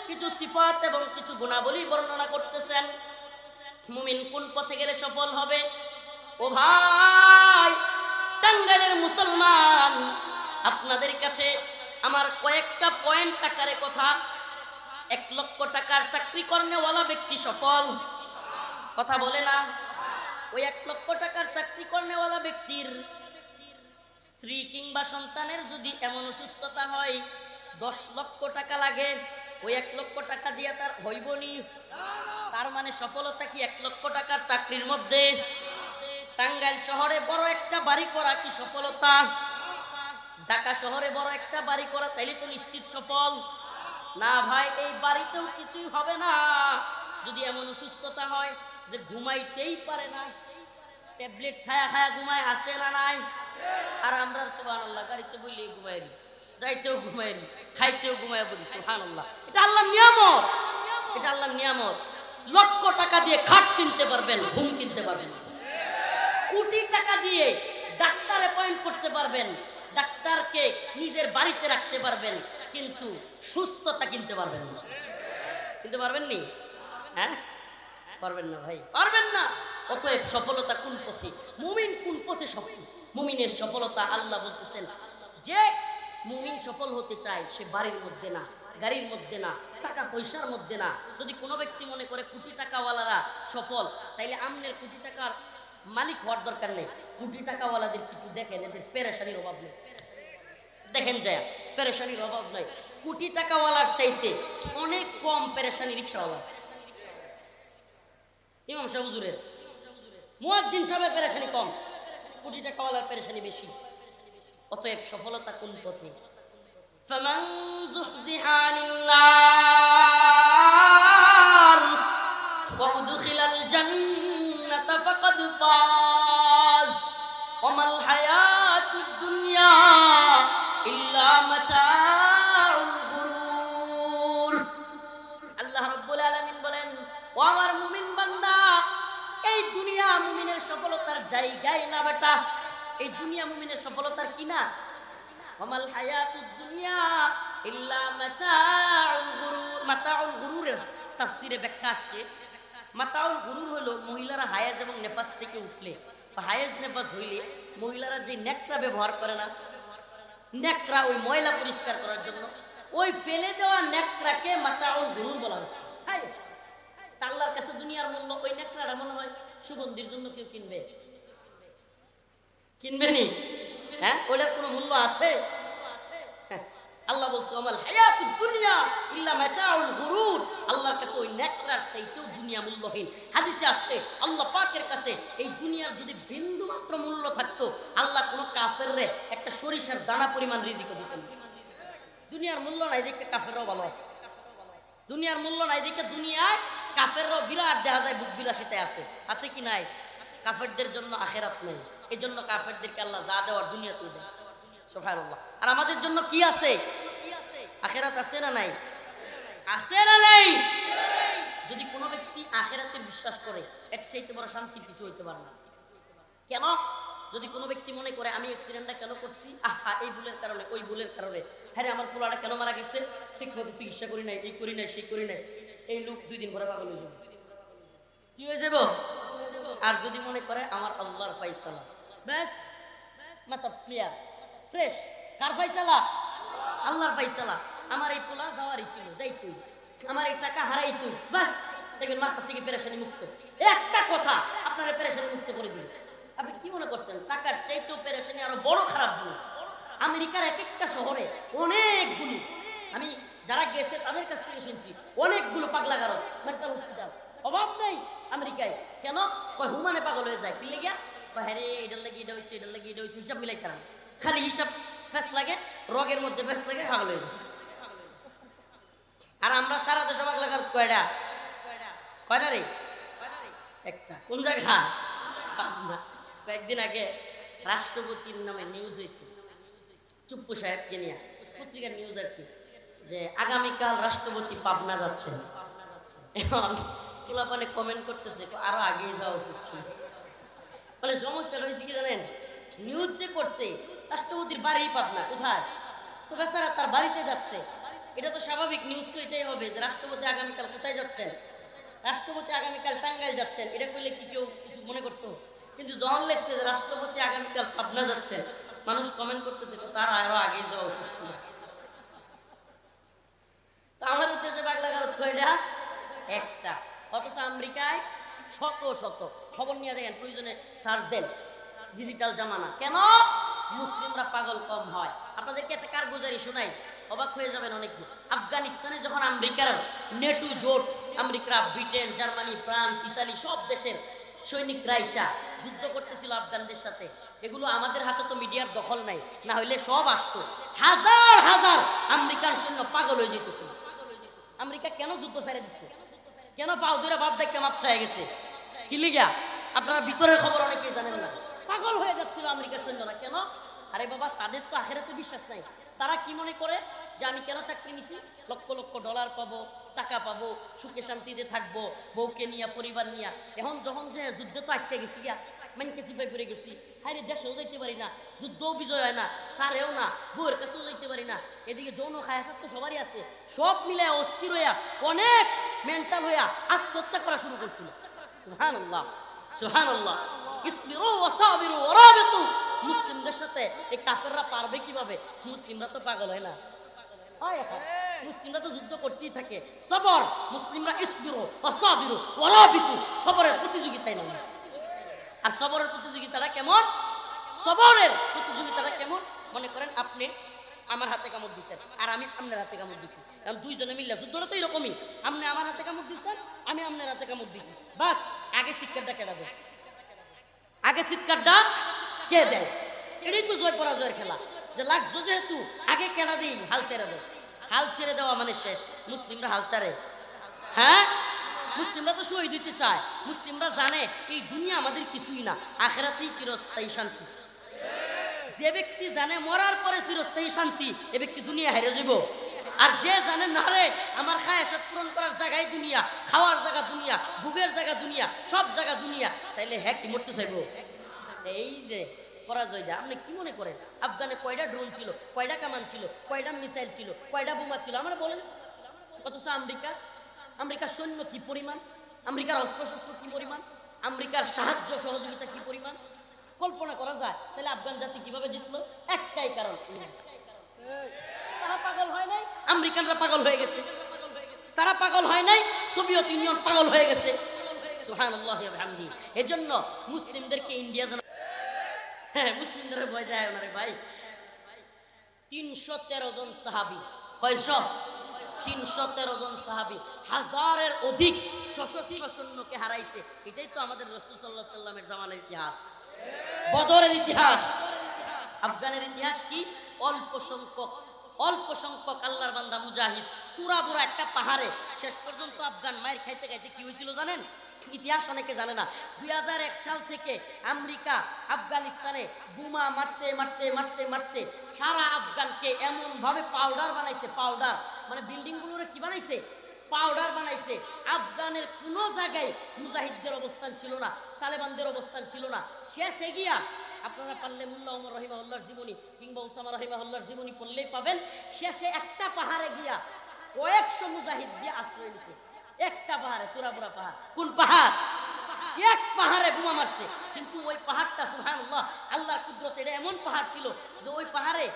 কিছু সিফাত এবং কিছু গুণাবলী বর্ণনা করতেছেন। মুমিন কোন পথে গেলে সফল হবে? ও ভাই টাঙ্গাইলের মুসলমান, আপনাদের কাছে আমার কয়েকটা পয়েন্ট আকারে কথা। 1 লক্ষ টাকার চাকরি করেওয়ালা ব্যক্তি সফল, কথা বলে না? ওই 1 লক্ষ টাকার চাকরি করেওয়ালা ব্যক্তির স্ত্রী কিংবা সন্তানের যদি এমন অসুস্থতা হয় 10 লক্ষ টাকা লাগে, ওই 1 লক্ষ টাকা দিয়ে তার হইবনি? তার মানে সফলতা কি 1 লক্ষ টাকার চাকরির মধ্যে? টাঙ্গাইল শহরে বড় একটা বাড়ি করা কি সফলতা? ঢাকা শহরে বড় একটা বাড়ি করা তাইলে তো নিশ্চিত সফল না ভাই। এই বাড়িতেও কিছুই হবে না যদি এমন অসুস্থতা হয় যে ঘুমাইতেই পারে না, ট্যাবলেট খায়া খায়া ঘুমায়, আছে না নাই? আর আমরা সুবহানাল্লাহ গাড়িতে বইলে ঘুমাই, যাইতেও ঘুমাই, খাইতেও ঘুমাই বলি সুবহানাল্লাহ। এটা আল্লাহর নিয়ামত, এটা আল্লাহর নিয়ামত। লক্ষ টাকা দিয়ে খাট কিনতে পারবেন, ঘুম কিনতে পারবেন। কোটি টাকা দিয়ে ডাক্তার অ্যাপয়েন্ট করতে পারবেন, ডাক্তারকে নিজের বাড়িতে রাখতে পারবেন, কিন্তু সুস্থতা কিনতে পারবেন না। কিনতে পারবেন নি? হ্যাঁ পারবেন না ভাই, পারবেন না। অতএব সফলতা কোন পথে? মুমিন কোন পথে সফল? মুমিনের সফলতা আল্লাহ বলতেছেন যে মুমিন সফল হতে চায় সে বাড়ির মধ্যে না, গাড়ির মধ্যে না, টাকা পয়সার মধ্যে না। যদি কোনো ব্যক্তি মনে করে কোটি টাকাওয়ালারা সফল, তাইলে আমনের কোটি টাকার মালিক হওয়ার দরকার নেই। কোটি টাকাওয়ালাদের কিছু দেখেন, এদের পেরেশানির অভাব নেই। দেখেন যায় পেরেশানির অভাব নাই। কোটি টাকাওয়ালার চাইতে অনেক কম পেরেশানি রিক্সাওয়ালা। ইমাম সাহেব হুজুরের, মুয়াজ্জিন সাহেবের পেরেশানি কম, কোটি টাকাওয়ালার পেরেশানি বেশি। অতএব সফলতা কোন পথে? ফামান যুহজিহা আনিন নার ওয়া উদখিলাল জান্নাতা ফাকাদ ফাজ ওয়া মাল হায়াতুদ দুনিয়া ইল্লা মাতাউল গুরুর। আল্লাহ রাব্বুল আলামিন বলেন, ও আমার মুমিন বান্দা, এই দুনিয়া মুমিনের সফলতার জায়গায় না বেটা। এই দুনিয়া মুমিনের সফলতার কি না? ওয়ামাল হায়াতুদ দুনিয়া ইল্লা মাতাউল গুরুর। মাতাউল গুরুরের তাফসীরে ব্যাখ্যা আসছে, মাতাউল গুরুর হলো মহিলারা হায়েজ এবং নেফাস থেকে উঠলে বা হায়েজ নেফাস হইলে মহিলারা যে নেকড়া ব্যবহার করে না, নেকড়া ওই ময়লা পরিষ্কার করার জন্য, ওই ফেলে দেওয়া নেকড়াকে মাতাউল গুরুর বলা হয়েছে। আল্লাহর কাছে দুনিয়ার মূল্য ওই নেকড়াটা মনে হয় সুগন্ধির জন্য কেউ কিনবে? কিনবে নি? হ্যাঁ, ওটার কোনো মূল্য আছে? আল্লাহ বলছে ওয়ামাল হায়াতুদ দুনিয়া ইল্লা মাতাউল গুরুর। আল্লাহর কাছে ওই নেকড়ার চাইতেও দুনিয়া মূল্যহীন। হাদিসে আসছে আল্লাহ পাকের কাছে এই দুনিয়ার যদি বিন্দু মাত্র মূল্য থাকতো, আল্লাহ কোনো কাফেররে একটা সরিষার দানা পরিমাণ রিজিক দিতেন। দুনিয়ার মূল্য নাই দেখে কাফেররাও ভালো আছে। দুনিয়ার মূল্য নাই দেখে দুনিয়ায় কাফেররাও বিরাট দেখা যায় বুক বিলাসিতায় আছে। আছে কি নাই? কাফেরদের জন্য আখেরাত নেই, এই জন্য কাফেরদেরকে আল্লাহ যা দেওয়ার দুনিয়াতেই দেয়। সুবহানাল্লাহ। আর আমাদের জন্য কি আছে? আখেরাত আছে না নাই? আছে না নাই? যদি কোনো ব্যক্তি আখেরাতে বিশ্বাস করে, এর চাইতে বড় শান্তির কিছু হইতে পারে না। কেন? যদি কোনো ব্যক্তি মনে করে আমি অ্যাক্সিডেন্টটা কেন করছি, আহা এই ভুলের কারণে, ওই ভুলের কারণে, হ্যাঁ আমার পোলাটা কেন মারা গেছে, ঠিক মতো চিকিৎসা করি নাই, এই করি নাই, সেই করি নাই, এই লোক 2 দিন পরে পাগল হয়ে যাবে। কি হয়ে যাব? আর যদি মনে করে আমার আল্লাহর ফায়সালা, ব্যাস মাথা ক্লিয়ার ফ্রেশ। কার ফায়সালা? আল্লাহর ফায়সালা। আমার এই পোলা যাওয়ারই ছিল, যাইতুই, আমার এই টাকা হারাইতুই, বাস দেখবেন মাথা থেকে পেরেশানি মুক্ত। একটা কথা আপনারা পেরেশানি মুক্ত করে দিন। আপনি কি মনে করছেন টাকার চাইতেও পেরেশানি আরো বড় খারাপ জিনিস? আমেরিকার এক একটা শহরে অনেকগুলো, আমি যারা গেছে তাদের কাছ থেকে শুনছি, অনেকগুলো পাগলাগারদ মেন্টাল হসপিটাল অভাব নেই আমেরিকায়। কেন? কয় হুমানে পাগল হয়ে যায়। কি লেগে? কয় হ্যাঁ রে এটার লাগে এটা হয়েছে, এটার লাগে এটা হয়েছে, হিসাব মিলাই তারা খালি হিসাব ফেস লাগে, রগের মধ্যে ফেস লাগে, পাগল হয়ে যায়। আর আমরা সারা দেশে বাংলা গারদ কয়টা কয়টা রে একটা কোন জায়গা পাবনা। কয়েকদিন আগে রাষ্ট্রপতির নামে নিউজ হয়েছে চুপ্পু সাহেবকে নিয়ে, পত্রিকার নিউজ আর কি, যে আগামীকাল রাষ্ট্রপতি পাবনা যাচ্ছে। এখন পোলাপানে কমেন্ট করতেছে আরো আগেই যাওয়া উচিত ছিল। মানে সমস্যাটা হয়েছে কি জানেন, নিউজ যে করছে রাষ্ট্রপতির বাড়ি পাবনা, কোথায় তো বেচারা তার বাড়িতে যাচ্ছে। এটা তো স্বাভাবিক, নিউজ তো এটাই হবে যে রাষ্ট্রপতি আগামীকাল কোথায় যাচ্ছেন, রাষ্ট্রপতি আগামীকাল টাঙ্গাইল যাচ্ছেন। এটা করলে কি কেউ কিছু মনে করতো? কিন্তু যখন লেখছে যে রাষ্ট্রপতি আগামীকাল পাবনা যাচ্ছেন, মানুষ কমেন্ট করতেছে তার আরো আগেই যাওয়া উচিত ছিল। তো আমাদের দেশে বাংলা গারদ কয়টা? একটা। অথচ আমেরিকায় শত শত। খবর নিয়ে দেখেন, প্রয়োজনে সার্চ দেন, ডিজিটাল জামানা। কেন? মুসলিমরা পাগল কম হয়। আপনাদেরকে একটা কারগুজারি শোনাই, অবাক হয়ে যাবেন অনেকে। আফগানিস্তানে যখন আমেরিকার নেটো জোট, America, Britain, Germany, France, Italy সব দেশের সৈনিকরা আইসা যুদ্ধ করতেছিল আফগানদের সাথে, এগুলো আমাদের হাতে তো মিডিয়ার দখল নাই, না হইলে সব আসতো। হাজার হাজার আমেরিকান সৈন্য পাগল হয়ে যেতেছিল। আমেরিকা কেন যুদ্ধ ছেড়ে দিচ্ছে? কেন পাও ধরে বাপ ডাক্কা মাপ চাই গেছে? কি লিগা? আপনারা ভিতরের খবর অনেকেই জানেন না। পাগল হয়ে যাচ্ছিল আমেরিকার সৈন্যরা। কেন? আরে বাবা, তাদের তো আখেরাতে বিশ্বাস নাই। তারা কি মনে করে যে আমি কেন চাকরি নিছি, লক্ষ লক্ষ ডলার পাবো, টাকা পাবো, সুখে শান্তিতে থাকবো, বউকে নিয়ে, পরিবার নিয়ে। এখন যখন যে যুদ্ধে তো আটকে গেছি গিয়া, মানকে চিপাই পড়ে গেছি, হাইরে দেশেও যাইতে পারি না, যুদ্ধও বিজয় হয় না, সারেও না, বউয়ের কাছেও যাইতে পারি না, এদিকে যৌন খায়াসাত তো সবারই আছে, সব মিলে অস্থির হইয়া, অনেক মেন্টাল হইয়া আত্মহত্যা করা শুরু করছিল। সুবহানাল্লাহ, সুবহানাল্লাহ। ইসবিরু ওয়া সাবিরু ওয়া রাবিতু। মুসলিমদের সাথে এই কাফেররা পারবে কিভাবে? মুসলিমরা তো পাগল হয় না, হয় এখন মুসলিমরা তো যুদ্ধ করতেই থাকে। সবর, মুসলিমরা ইসবিরু ওয়া সাবিরু ওয়া রাবিতু, সবরের প্রতিযোগিতায় নামে। আর সবরের প্রতিযোগিতাটা কেমন? সবরের প্রতিযোগিতাটা কেমন? মনে করেন আপনি আমার হাতে কামড় দিচ্ছেন আর আমি আপনার হাতে কামড় দিচ্ছি, কারণ দুইজনে মিললে যুদ্ধটা তো এরকমই। আপনি আমার হাতে কামড় দিচ্ছেন, আমি আপনার হাতে কামড় দিচ্ছি, বাস আগে চিৎকারটা কেটে দেয়, আগে চিৎকারটা কে দেয়। এটাই তো জয় পরাজয়ের খেলা, যে লাগছো যেহেতু আগে কেনা দিই, হাল ছেড়ে দেয়। হাল ছেড়ে দেওয়া মানে শেষ। মুসলিমরা হাল ছাড়ে? হ্যাঁ, মুসলিমরা তো শহীদ হইতে চায়। মুসলিমরা জানে এই দুনিয়া আমাদের কিছুই না, আখেরাতেই চিরস্থায়ী শান্তি। যে ব্যক্তি জানে মরার পরে চিরস্থায়ী শান্তি, এ ব্যক্তি দুনিয়া হেরে যাব। আর যে জানে না রে আমার খায়াসাত পূরণ করার জায়গায় দুনিয়া, খাওয়ার জায়গা দুনিয়া, ভোগের জায়গা দুনিয়া, সব জায়গা দুনিয়া, তাইলে হ্যাঁ কি মরতে চাইবো? এই যে পরাজয়টা আপনি কি মনে করেন? আফগানে কয়টা ড্রোন ছিল, কয়টা কামান ছিল, কয়টা মিসাইল ছিল, কয়টা বোমা ছিল, আমরা বলেন। অথচ আমেরিকার সৈন্য কি পরিমাণ, আমেরিকার অস্ত্রশস্ত্র কি পরিমাণ, আমেরিকার সাহায্য সহযোগিতা কি পরিমাণ, কল্পনা করা যায়? তাহলে আফগান জাতি কিভাবে জিতলো? একটাই কারণ, তারা পাগল হয় নাই, আমেরিকানরা পাগল হয়ে গেছে। তারা পাগল হয় নাই, সোভিয়েত ইউনিয়ন পাগল হয়ে গেছে। সুবহানাল্লাহি ওয়া বিহামদিহি। এজন্য মুসলিমদেরকে ইন্ডিয়া জানা, হ্যাঁ মুসলিমদের ভয় যায় না রে ভাই। 313 জন সাহাবী, কয়শো? 313 জন সাহাবী, হাজারের অধিক সশস্ত্র সৈন্যকে হারাইছে। এটাই তো আমাদের রাসূল সাল্লাল্লাহু আলাইহি সাল্লামের জামানার ইতিহাস, বদরের ইতিহাস। আফগানের ইতিহাস কি? অল্প সংখ্যক আল্লাহর বান্দা মুজাহিদ, তুরাবুরা একটা পাহাড়ে। শেষ পর্যন্ত আফগান মায়ের খাইতে খাইতে কি হয়েছিল জানেন? ইতিহাস অনেকে জানে না। 2001 সাল থেকে আমেরিকা আফগানিস্তানে বোমা মারতে মারতে মারতে মারতে সারা আফগানকে এমন ভাবে পাউডার বানাইছে, পাউডার মানে বিল্ডিং গুলোরে কি বানাইছে? পাউডার বানাইছে। আফগানের কোনো জায়গায় মুজাহিদদের অবস্থান ছিল না, তালেবানদের অবস্থান ছিল না। শেষে গিয়া আপনারা পারলে মোল্লা ওমর রাহিমাহুল্লাহর জীবনী কিংবা উসামা রাহিমাহুল্লাহর জীবনী পড়লেই পাবেন, শেষে একটা পাহাড়ে গিয়া কয়েকশো মুজাহিদ দিয়ে আশ্রয় নিছে। একটা পাহাড়ে, তুরাবুরা পাহাড়। কোন পাহাড়? এক পাহাড়ে বোমা মারছে। কিন্তু ওই পাহাড়টা সুবহানাল্লাহ, আল্লাহর কুদরত, এটা এমন পাহাড় ছিল যে ওই পাহাড়ে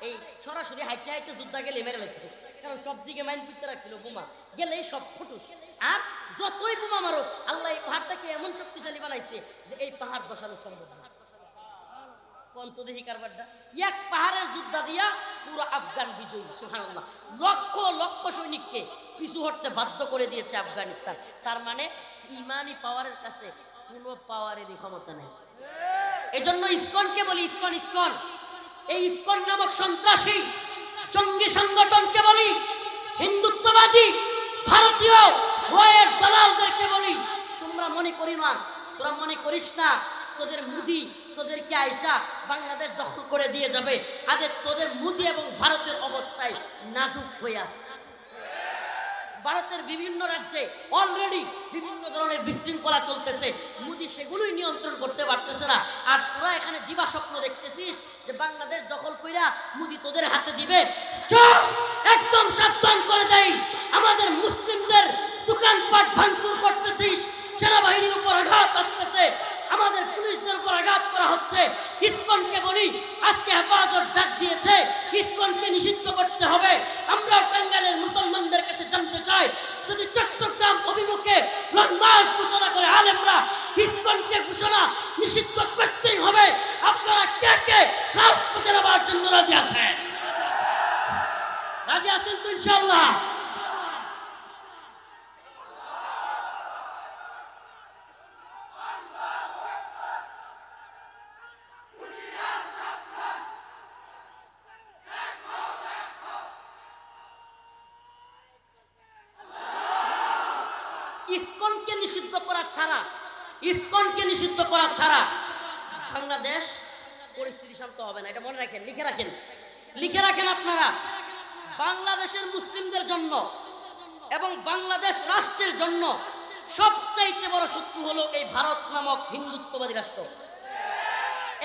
এই সরাসরি হাইটে হাইটে যুদ্ধা গেলে মেরে লাগতো, কারণ সব দিকে মাইন পিটতে রাখছিল বোমা, গেলেই সব ফুটুস। আর যতই বোমা মারো, আল্লাহ এই পাহাড়টাকে এমন শক্তিশালী বানাইছে যে এই পাহাড় বসানো সম্ভব না। এক পাহাড়ের যুদ্ধ দিয়া পুরো আফগান বিজয়ী। সুবহানাল্লাহ, লক্ষ লক্ষ সৈনিককে পিছু হটতে বাধ্য করে দিয়েছে আফগানিস্তান। তার মানে ইমানি পাওয়ারের কাছে কোনো পাওয়ারেরই ক্ষমতা নেই। এজন্য ইসকনকে বলি ইসকন, এই ইসকন নামক সন্ত্রাসী জঙ্গি সংগঠনকে বলি হিন্দুত্ববাদী ভারতীয় ওয়ের দালালদেরকে বলি, তোমরা মনে করি না, তোরা মনে করিস না তোদের মুদি তোদেরকে আয়সা বাংলাদেশ দখল করে দিয়ে যাবে। আগে তোদের মুদি এবং ভারতের অবস্থায় নাজুক হয়ে আসে। ভারতের বিভিন্ন রাজ্যে অলরেডি বিভিন্ন ধরনের বিশৃঙ্খলা চলতেছে, মোদি সেগুলোই নিয়ন্ত্রণ করতে পারতেছে না। আর তোরা এখানে দিবা স্বপ্ন দেখতেছিস যে বাংলাদেশ দখল কইরা মোদি তোদের হাতে দিবে। চুপ, একদম সাবধান করে দেই, আমাদের মুসলিমদের দোকানপাট ভাঙচুর করতেছিস, সেনাবাহিনীর উপর আঘাত আসতেছে, আমাদের পুলিশদের উপর আঘাত করা হচ্ছে। ইসকনকে বলি, আজকে হেফাজত ডাক দিয়েছে, ইসকনকে নিষিদ্ধ করতে হবে। আমরা টাঙ্গাইলের মুসলমানদের কাছে জানতে চাই, যদি চট্টগ্রাম অভিমুখে লং মার্চ ঘোষণা করে আলেমরা, ইসকনকে ঘোষণা নিষিদ্ধ করতেই হবে। আপনারা কে কে রাজপথে নামার জন্য রাজি আছেন? রাজি আছেন তো ইনশাআল্লাহ? ইসকনকে নিষিদ্ধ করা ছাড়া, ইসকনকে নিষিদ্ধ করা ছাড়া বাংলাদেশ পরিস্থিতি শান্ত হবে না। এটা মনে রাখেন, লিখে রাখেন, লিখে রাখেন আপনারা। বাংলাদেশের মুসলিমদের জন্য এবং বাংলাদেশ রাষ্ট্রের জন্য সবচাইতে বড় শত্রু হলো এই ভারত নামক হিন্দুত্ববাদী রাষ্ট্র।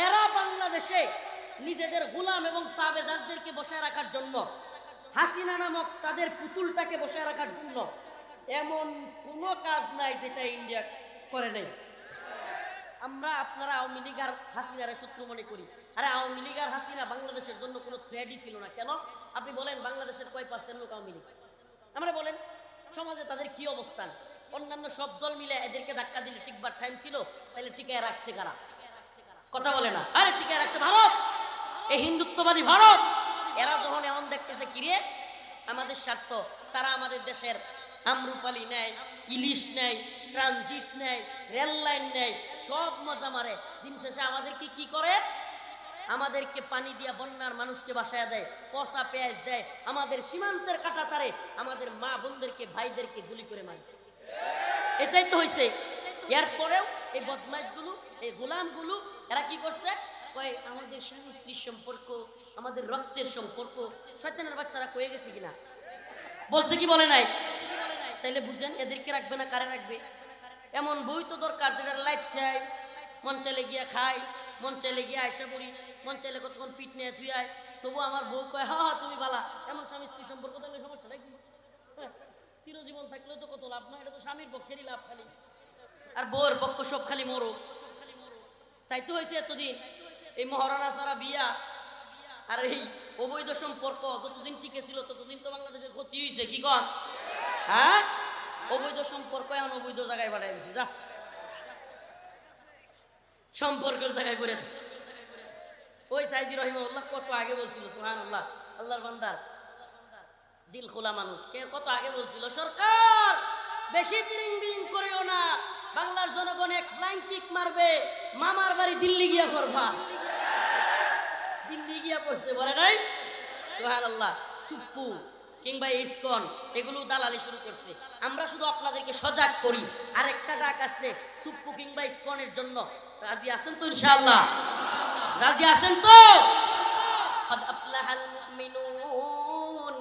এরা বাংলাদেশে নিজেদের গোলাম এবং তাবেদারদেরকে বসায় রাখার জন্য, হাসিনা নামক তাদের পুতুলটাকে বসায় রাখার জন্য এমন কোনো কাজ নাই যেটা ইন্ডিয়া করে নেই। আমরা আপনারা আওয়ামী লীগ আর হাসিনার শত্রু মনে করি। আরে আওয়ামী লীগ আর হাসিনা বাংলাদেশের জন্য কোনো থ্রেডই ছিল না। কেন? আপনি বলেন বাংলাদেশের কয় পার্সেন্ট লোক আওয়ামী লীগ? আমরা বলেন সমাজে তাদের কি অবস্থান? অন্যান্য সব দল মিলে এদেরকে ধাক্কা দিলে টিকবার টাইম ছিল, তাহলে টিকায় রাখছে কারা? কথা বলে না। আরে টিকায় রাখছে ভারত, এই হিন্দুত্ববাদী ভারত। এরা যখন এমন দেখতেছে কিরে আমাদের স্বার্থ, তারা আমাদের দেশের আমরুপালি নেয়, ইলিশ নেয়, ট্রানজিট নেয়, রেল লাইন নেয়, সব মজা মারে। দিন শেষে আমাদেরকে কি করে? আমাদেরকে পানি দিয়া বন্যার মানুষকে বাসায় দেয়, পচা পেঁয়াজ দেয়, আমাদের সীমান্তের কাটা তারে আমাদের মা বোনদেরকে ভাইদেরকে গুলি করে মারে। এটাই তো হয়েছে। এরপরেও এই বদমাইশগুলো, এই গোলামগুলো এরা কি করছে? কয় আমাদের স্বামী স্ত্রীর সম্পর্ক, আমাদের রক্তের সম্পর্ক। শয়তানের বাচ্চারা কয়ে গেছে কিনা? বলছে কি বলে নাই? তাইলে বুঝেন এদেরকে রাখবে না কারে রাখবে? এমন বই তো দরকার যেটা লাইট খায়, মন চাইলে গিয়া খায়, মন চাইলে গিয়া আয়সা পড়ি, মন চাইলে কতক্ষণ পিঠ নিয়ে ধুই আয়। তবু আমার বউ কয় হা হা তুমি বালা। এমন স্বামী স্ত্রী সম্পর্ক থাকলে সমস্যা নাকি? চিরজীবন থাকলেও তো কত লাভ না, এটা তো স্বামীর পক্ষেরই লাভ খালি, আর বউয়ের পক্ষ সব খালি মরো। তাই তো হয়েছে এতদিন এই মহারানা সারা বিয়া আর এই অবৈধ সম্পর্ক যতদিন টিকে ছিল ততদিন তো বাংলাদেশের ক্ষতি হয়েছে। কি কন? হ্যাঁ, অবৈধ সম্পর্ক এখন অবৈধ জায়গায় বাড়াই দিছি। যা সম্পর্কের জায়গায় করে থাকে। ওই সাইদি রহিমাহুল্লাহ কত আগে বলছিল, সুবহানাল্লাহ, আল্লাহর বান্দার দিল খোলা মানুষ, কে কত আগে বলছিল, সরকার বেশি তিরিং বিরিং করিও না, বাংলার জনগণ এক ফ্লাইং কিক মারবে, মামার বাড়ি দিল্লি গিয়া করবা। দিল্লি গিয়া পড়ছে, বলে নাই? সুবহানাল্লাহ। চুপ্পু কিংবা ইসকন এগুলো দালালি শুরু করছে। আমরা শুধু আপনাদেরকে সজাগ করি। আর একটা ডাক আসলে চুপ্পু কিংবা ইসকনের জন্য রাজি আছেন তো ইনশাআল্লাহ? রাজি আছেন তো? قد أفلح المؤمنون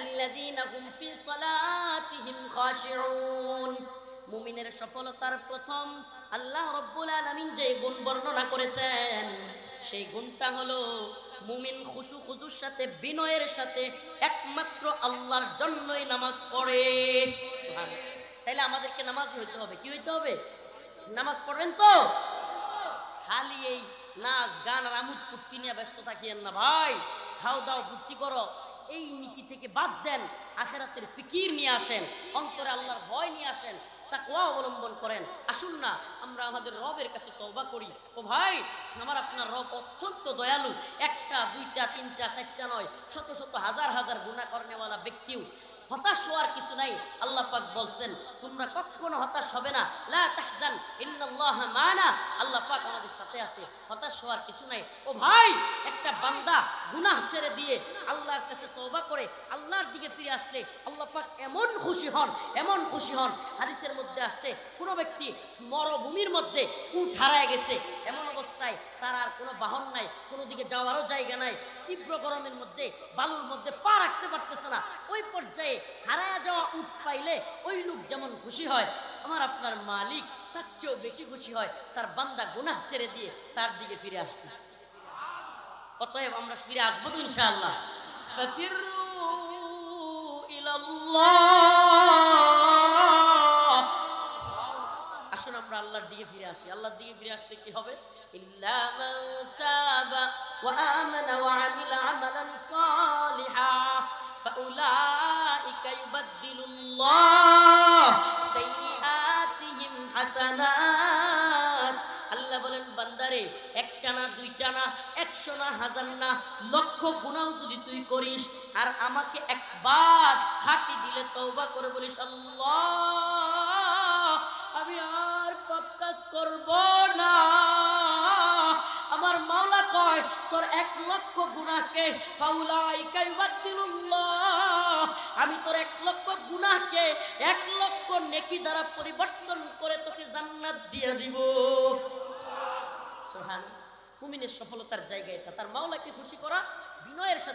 الذين هم في صلاتهم خاشعون। মুমিনের সফলতার প্রথম আল্লাহ রাব্বুল আলামিন যে গুণ বর্ণনা করেছেন সেই গুণটা হলো মুমিন খুশু খুজুর সাথে, বিনয়ের সাথে একমাত্র আল্লাহর জন্যই নামাজ পড়ে। সুবহানাল্লাহ। তাইলে আমাদেরকে নামাজি হইতে হবে। কি হইতে হবে? নামাজ পড়বেন তো? খালি এই নাচ গান আর আমোদ ফুর্তি নিয়ে ব্যস্ত থাকিয়েন না ভাই। খাও দাও ফুর্তি করো, এই নীতি থেকে বাদ দেন। আখিরাতের ফিকির নিয়ে আসেন, অন্তরে আল্লাহর ভয় নিয়ে আসেন, তাকওয়া অবলম্বন করেন। আসুন না আমরা আমাদের রবের কাছে তওবা করি। ও ভাই, আমার আপনার রব অত্যন্ত দয়ালু। একটা দুইটা তিনটা চারটা নয়, শত শত হাজার হাজার গুনাহ করনেওয়ালা ব্যক্তিও হতাশ হওয়ার কিছু নাই। আল্লাহ পাক বলছেন তোমরা কখনো হতাশ হবে না, লা তাহজান ইন্নাল্লাহা মা'না, আল্লাহ পাক আমাদের সাথে আছে, হতাশ হওয়ার কিছু নাই। ও ভাই, একটা বান্দা গুনাহ ছেড়ে দিয়ে আল্লাহর কাছে তওবা করে আল্লাহর দিকে ফিরে আসলে আল্লাহ পাক এমন খুশি হন, এমন খুশি হন। হাদিসের মধ্যে আসছে কোন ব্যক্তি মরুভূমির মধ্যে উট হারায় গেছে, এমন অবস্থায় তার আর কোনো বাহন নাই, কোনো দিকে যাওয়ারও জায়গা নাই, তীব্র গরমের মধ্যে বালুর মধ্যে পা রাখতে পারতেছে না, ওই পর্যায়ে হারায়া যাওয়া উট পাইলে ওই লোক যেমন খুশি হয়, আমার আপনার মালিক তার চেয়েও বেশি খুশি হয় তার বান্দা গুনাহ ছেড়ে দিয়ে তার দিকে ফিরে আসলে। অতএব আমরা ফিরে আসবো তো ইনশাআল্লাহ। ফাফিরু ইলাল্লাহ, আসুন আমরা আল্লাহর দিকে ফিরে আসি। আল্লাহর দিকে ফিরে আসলে কি হবে? ইল্লা মান তাবা ওয়া আমানা ওয়া আমিলা আমালান সালিহা ফাউলাইকা ইউবাদদিলুল্লাহ সাইয়্যাতিহিম হাসানাত। আল্লাহ বলেন বান্দারে, একটা না, দুইটা না, 100 না, 1000 না, লক্ষ গুনাহ যদি তুই করিস আর আমাকে একবার খাঁটি দিলে তওবা করে বলিস আল্লাহ আমি আর পাপ কাজ করব না, আমার মাওলা কয় তোর 1 লক্ষ গুনাহকে ফাউলাইকা ইউবাদদিলুল্লাহ, আমি তোর 1 লক্ষ গুনাহকে 1 লক্ষ নেকি দ্বারা পরিবর্তন করে তোকে জান্নাত দিয়ে দিব। সুবহানাল্লাহ। মুমিনের সফলতার জায়গা এটা, তার মাওলাকে খুশি করা, বিনয়ের সাথে